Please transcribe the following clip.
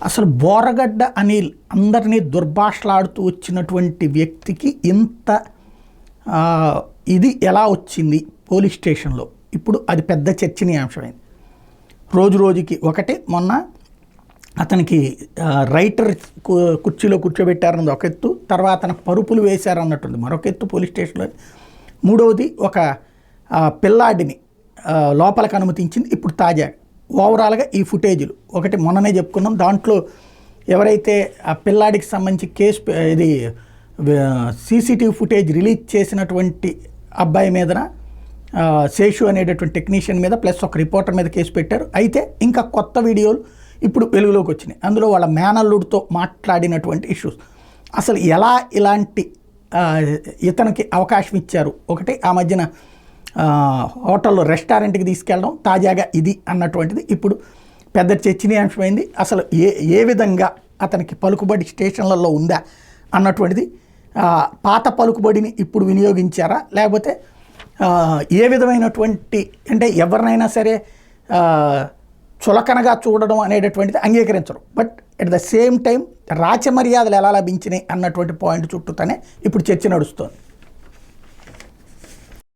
అసలు బోరగడ్డ అనిల్ అందరినీ దుర్భాషలాడుతూ వచ్చినటువంటి వ్యక్తికి ఇంత ఇది ఎలా వచ్చింది పోలీస్ స్టేషన్లో? ఇప్పుడు అది పెద్ద చర్చనీయాంశమైంది. రోజు రోజుకి ఒకటి, మొన్న అతనికి రైటర్ కుర్చీలో కూర్చోబెట్టారన్నది ఒక ఎత్తు, తర్వాత అతనికి పరుపులు వేశారన్నట్టుంది మరొక ఎత్తు పోలీస్ స్టేషన్లో. మూడవది ఒక పిల్లాడిని లోపలికి అనుమతించింది. ఇప్పుడు తాజాగా ఓవరాల్గా ఈ ఫుటేజీలు ఒకటి మొన్ననే చెప్పుకున్నాం. దాంట్లో ఎవరైతే ఆ పిల్లాడికి సంబంధించి కేసు ఇది సీసీటీవీ ఫుటేజ్ రిలీజ్ చేసినటువంటి అబ్బాయి మీదన శేషు అనేటటువంటి టెక్నీషియన్ మీద ప్లస్ ఒక రిపోర్టర్ మీద కేసు పెట్టారు. అయితే ఇంకా కొత్త వీడియోలు ఇప్పుడు వెలుగులోకి వచ్చినాయి. అందులో వాళ్ళ మేనల్లుడితో మాట్లాడినటువంటి ఇష్యూస్, అసలు ఎలా ఇలాంటి ఇతనికి అవకాశం ఇచ్చారు. ఒకటి ఆ మధ్యన హోటల్లో రెస్టారెంట్కి తీసుకెళ్ళడం, తాజాగా ఇది అన్నటువంటిది ఇప్పుడు పెద్ద చర్చనీయాంశమైంది. అసలు ఏ విధంగా అతనికి పలుకుబడి స్టేషన్లలో ఉందా అన్నటువంటిది, పాత పలుకుబడిని ఇప్పుడు వినియోగించారా, లేకపోతే ఏ విధమైనటువంటి, అంటే ఎవరినైనా సరే చులకనగా చూడడం అనేటటువంటిది అంగీకరించరు, but at the same time రాచమర్యాదలు ఎలా లభించినాయి అన్నటువంటి పాయింట్ చుట్టూతోనే ఇప్పుడు చర్చ నడుస్తోంది.